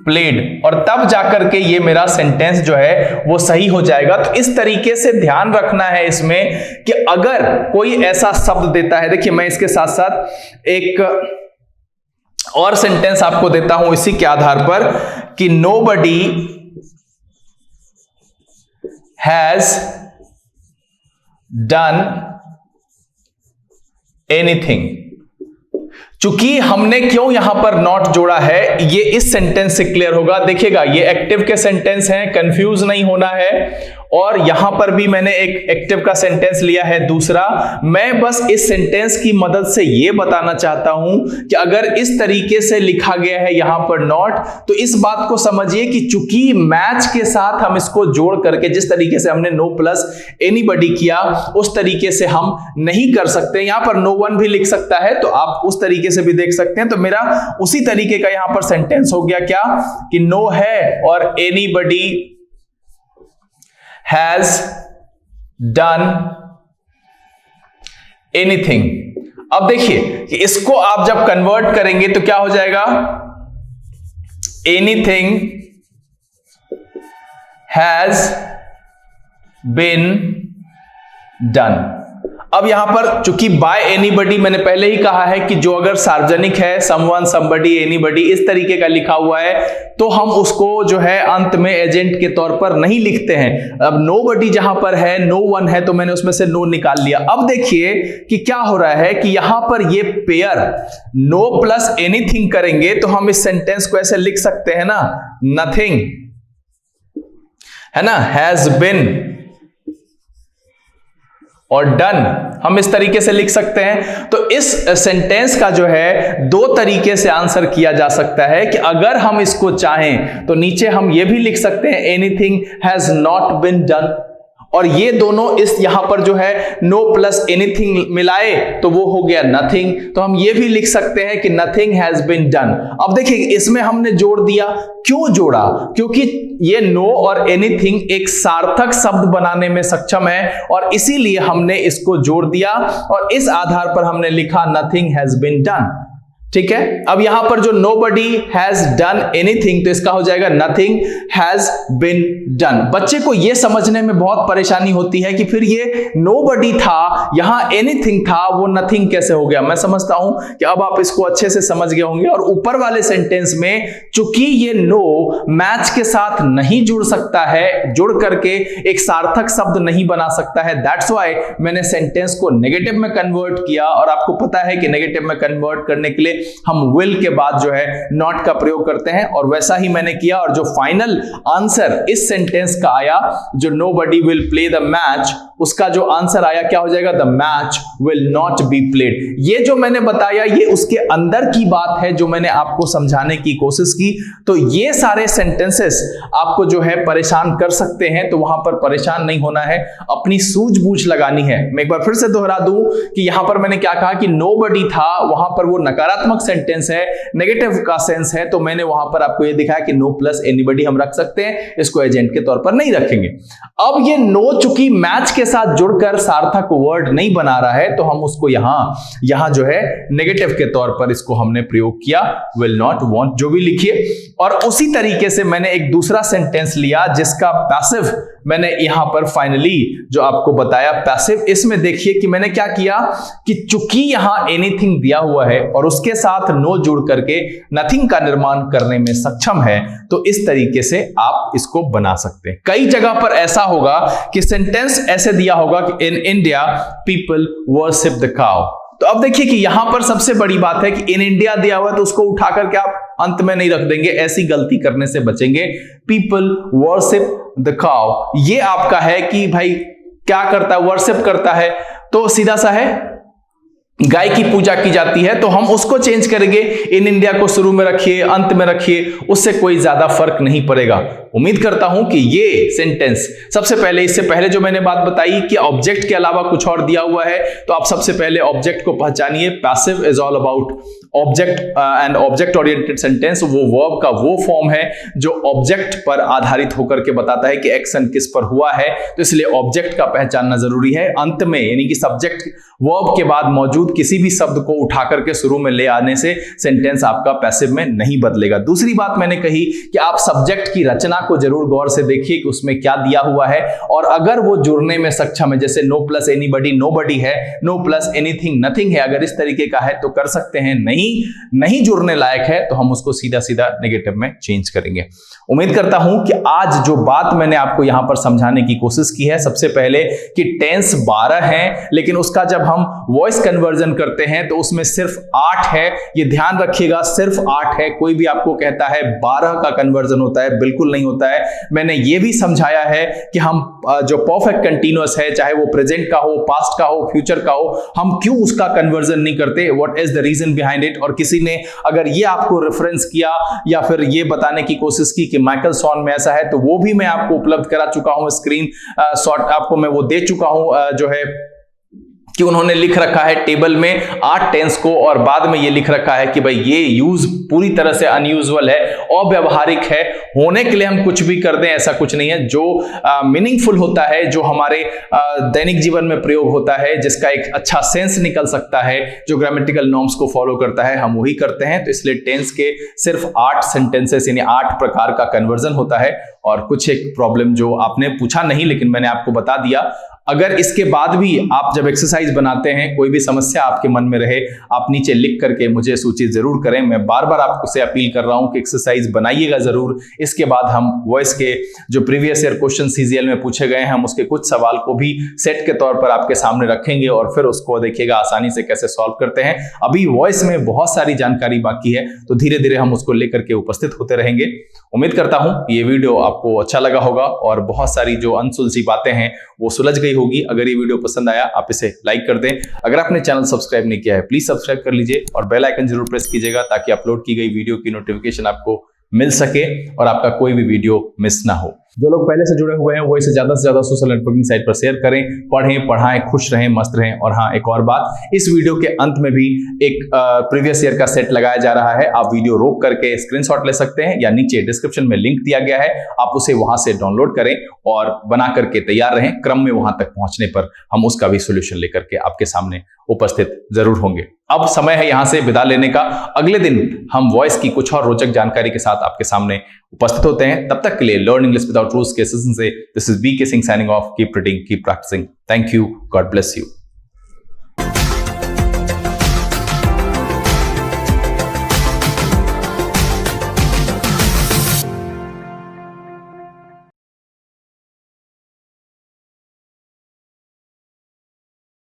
played, और तब जाकर के ये मेरा सेंटेंस जो है वो सही हो जाएगा। तो इस तरीके से ध्यान रखना है इसमें कि अगर कोई ऐसा शब्द देता है, देखिए मैं इसके साथ साथ एक और सेंटेंस आपको देता हूं इसी के आधार पर कि नोबडी हैज डन एनीथिंग। चूंकि हमने क्यों यहां पर नॉट जोड़ा है ये इस सेंटेंस से क्लियर होगा। देखिएगा ये एक्टिव के सेंटेंस हैं, कंफ्यूज नहीं होना है। और यहां पर भी मैंने एक एक्टिव का सेंटेंस लिया है दूसरा। मैं बस इस सेंटेंस की मदद से यह बताना चाहता हूं कि अगर इस तरीके से लिखा गया है यहां पर नॉट, तो इस बात को समझिए कि चूंकि मैच के साथ हम इसको जोड़ करके, जिस तरीके से हमने नो प्लस एनीबॉडी किया उस तरीके से हम नहीं कर सकते। यहां पर नो वन भी लिख सकता है, तो आप उस तरीके से भी देख सकते हैं। तो मेरा उसी तरीके का यहां पर सेंटेंस हो गया क्या, कि नो है और एनीबॉडी हैज डन एनीथिंग। अब देखिए कि इसको आप जब कन्वर्ट करेंगे तो क्या हो जाएगा, एनीथिंग हैज बीन डन। अब यहां पर चूंकि बाय एनीबॉडी मैंने पहले ही कहा है कि जो अगर सार्वजनिक है, समवन, समबडी, एनीबॉडी इस तरीके का लिखा हुआ है, तो हम उसको जो है अंत में एजेंट के तौर पर नहीं लिखते हैं। अब नोबडी जहां पर है, नो वन है, तो मैंने उसमें से नो निकाल लिया। अब देखिए कि क्या हो रहा है कि यहां पर ये पेयर नो प्लस एनीथिंग करेंगे तो हम इस सेंटेंस को ऐसे लिख सकते हैं ना, नथिंग है ना, हैज बिन और डन, हम इस तरीके से लिख सकते हैं। तो इस सेंटेंस का जो है दो तरीके से आंसर किया जा सकता है कि अगर हम इसको चाहें तो नीचे हम ये भी लिख सकते हैं anything has not been done, और ये दोनों इस यहां पर जो है नो प्लस एनीथिंग मिलाए तो वो हो गया नथिंग। तो हम ये भी लिख सकते हैं कि नथिंग हैज बीन डन। अब देखिए इसमें हमने जोड़ दिया, क्यों जोड़ा, क्योंकि ये नो और एनीथिंग एक सार्थक शब्द बनाने में सक्षम है और इसीलिए हमने इसको जोड़ दिया और इस आधार पर हमने लिखा नथिंग हैज बीन डन। ठीक है, अब यहां पर जो nobody has done anything, तो इसका हो जाएगा nothing has been done। बच्चे को यह समझने में बहुत परेशानी होती है कि फिर ये nobody था, यहां anything था, वो nothing कैसे हो गया। मैं समझता हूं कि अब आप इसको अच्छे से समझ गए होंगे। और ऊपर वाले सेंटेंस में चूंकि ये no मैच के साथ नहीं जुड़ सकता है, जुड़ करके एक सार्थक शब्द नहीं बना सकता है, दैट्स व्हाई मैंने सेंटेंस को नेगेटिव में कन्वर्ट किया। और आपको पता है कि नेगेटिव में कन्वर्ट करने के लिए हम विल के बाद जो है नॉट का प्रयोग करते हैं, और वैसा ही मैंने किया। और जो फाइनल आंसर इस सेंटेंस का आया, जो nobody will play the match, उसका जो आंसर आया क्या हो जाएगा, the match will not be played। ये जो मैंने बताया ये उसके अंदर की बात है जो मैंने आपको समझाने की कोशिश की। तो ये सारे सेंटेंसेस आपको जो है परेशान कर सकते हैं, तो वहां पर परेशान नहीं होना है, अपनी सूझबूझ लगानी है। मैं एक बार फिर से दोहरा दूं कि यहां पर मैंने क्या कहा कि nobody था, वहां पर वो नकारात्मक सेंटेंस है, नेगेटिव का सेंस है, तो मैंने वहां पर आपको ये दिखाया कि नो प्लस एनीबॉडी हम रख सकते हैं, इसको एजेंट के तौर पर नहीं रखेंगे। अब ये नो चूंकि मैच के साथ जुड़कर सार्थक वर्ड नहीं बना रहा है, तो हम उसको यहां जो है नेगेटिव के तौर पर इसको हमने प्रयोग किया, विल नॉट, वांट, जो भी लिखिए। और उसी तरीके से मैंने एक दूसरा सेंटेंस लिया जिसका पैसिव मैंने यहां पर फाइनली जो आपको बताया पैसिव। इसमें देखिए कि मैंने क्या किया कि चूंकि यहां एनीथिंग दिया हुआ है और उसके साथ नो जुड़ करके नथिंग का निर्माण करने में सक्षम है, तो इस तरीके से आप इसको बना सकते हैं। कई जगह पर ऐसा होगा कि सेंटेंस ऐसे दिया होगा कि in India people worship the cow. तो अब देखिए कि यहां पर सबसे बड़ी बात है कि इन इंडिया दिया हुआ है तो उसको उठा करके आप अंत में नहीं रख देंगे, ऐसी गलती करने से बचेंगे। पीपल वर्शिप द काउ, ये आपका है कि भाई क्या करता है, वर्शिप करता है, तो सीधा सा है गाय की पूजा की जाती है, तो हम उसको चेंज करेंगे, इन इंडिया को शुरू में रखिए, अंत में रखिए, उससे कोई ज्यादा फर्क नहीं पड़ेगा। उम्मीद करता हूं कि ये सेंटेंस सबसे पहले, इससे पहले जो मैंने बात बताई कि ऑब्जेक्ट के अलावा कुछ और दिया हुआ है, तो आप सबसे पहले ऑब्जेक्ट को पहचानिए। Passive is all about object and object oriented sentence वो वर्ब का वो फॉर्म है जो ऑब्जेक्ट पर आधारित होकर के बताता है कि एक्शन किस पर हुआ है, तो इसलिए ऑब्जेक्ट का पहचानना जरूरी है। अंत में यानी कि सब्जेक्ट वर्ब के बाद मौजूद किसी भी शब्द को उठा करके शुरू में ले आने से सेंटेंस आपका पैसिव में नहीं बदलेगा। दूसरी बात मैंने कही कि आप सब्जेक्ट की रचना को जरूर गौर से देखिए कि उसमें क्या दिया हुआ है, और अगर वो जुड़ने में सक्षम है, जैसे नो प्लस एनीबॉडी नोबडी है, नो प्लस एनीथिंग नथिंग है, अगर इस तरीके का है तो कर सकते हैं, नहीं नहीं जुड़ने लायक है तो हम उसको सीधा सीधा नेगेटिव में चेंज करेंगे। उम्मीद करता हूं कि आज जो बात मैंने आपको यहां पर समझाने की कोशिश की है, सबसे पहले कि टेंस 12 है, लेकिन उसका जब हम वॉइस कन्वर्जन करते हैं तो उसमें सिर्फ 8 है। ये ध्यान रखिएगा, सिर्फ 8 है। कोई भी आपको कहता है 12 का कन्वर्जन होता है, बिल्कुल नहीं होता है। मैंने ये भी समझाया है कि हम जो परफेक्ट कंटीन्यूअस है, चाहे वो प्रेजेंट का हो, पास्ट का हो, फ्यूचर का हो, हम क्यों उसका कन्वर्जन नहीं करते, what is the reason behind it. और किसी ने अगर ये आपको रेफरेंस किया या फिर ये बताने की कोशिश की कि माइकल सॉन में ऐसा है, तो वो भी मैं आपको उपलब्ध करा चुका हूं, स्क्रीन शॉट आपको मैं वो दे चुका हूं, जो है कि उन्होंने लिख रखा है टेबल में 8 टेंस को, और बाद में ये लिख रखा है कि भाई ये यूज पूरी तरह से अनयूजुअल है, अव्यावहारिक है। होने के लिए हम कुछ भी कर दें ऐसा कुछ नहीं है। जो मीनिंगफुल होता है, जो हमारे दैनिक जीवन में प्रयोग होता है, जिसका एक अच्छा सेंस निकल सकता है, जो ग्रामेटिकल नॉर्म्स को फॉलो करता है, हम वही करते हैं। तो इसलिए टेंस के सिर्फ 8 सेंटेंसेस यानी 8 प्रकार का कन्वर्जन होता है। और कुछ एक प्रॉब्लम जो आपने पूछा नहीं लेकिन मैंने आपको बता दिया, अगर इसके बाद भी आप जब एक्सरसाइज बनाते हैं कोई भी समस्या आपके मन में रहे, आप नीचे लिख करके मुझे सूचित जरूर करें। मैं बार बार आपसे अपील कर रहा हूं कि एक्सरसाइज बनाइएगा जरूर। इसके बाद हम वॉइस के जो प्रीवियस ईयर क्वेश्चन सीजीएल में पूछे गए हैं, हम उसके कुछ सवाल को भी सेट के तौर पर आपके सामने रखेंगे और फिर उसको देखिएगा आसानी से कैसे सॉल्व करते हैं। अभी वॉइस में बहुत सारी जानकारी बाकी है, तो धीरे धीरे हम उसको लेकर के उपस्थित होते रहेंगे। उम्मीद करता हूं ये वीडियो आपको अच्छा लगा होगा और बहुत सारी जो अनसुलझी बातें हैं वो सुलझ गई होगी। अगर ये वीडियो पसंद आया आप इसे लाइक कर दें। अगर आपने चैनल सब्सक्राइब नहीं किया है प्लीज सब्सक्राइब कर लीजिए और बेल आइकन जरूर प्रेस कीजिएगा ताकि अपलोड की गई वीडियो की नोटिफिकेशन आपको मिल सके और आपका कोई भी वीडियो मिस ना हो। जो लोग पहले से जुड़े हुए हैं वो इसे ज्यादा से ज्यादा सोशल नेटवर्किंग साइट पर शेयर करें, पढ़ें, पढ़ाएं, खुश रहें, मस्त रहें। और हाँ, एक और बात, इस वीडियो के अंत में भी एक प्रीवियस ईयर का सेट लगाया जा रहा है। आप वीडियो रोक करके स्क्रीनशॉट ले सकते हैं या नीचे डिस्क्रिप्शन में लिंक दिया गया है, आप उसे वहां से डाउनलोड करें और बना करके तैयार रहें। क्रम में वहां तक पहुंचने पर हम उसका भी सोल्यूशन लेकर के आपके सामने उपस्थित जरूर होंगे। अब समय है यहां से विदा लेने का। अगले दिन हम वॉइस की कुछ और रोचक जानकारी के साथ आपके सामने उपस्थित होते हैं। तब तक के लिए लर्न इंग्लिश विदाउट रूल्स के सेशन से this is B K Singh signing off. Keep reading, keep practising. Thank you, God bless you.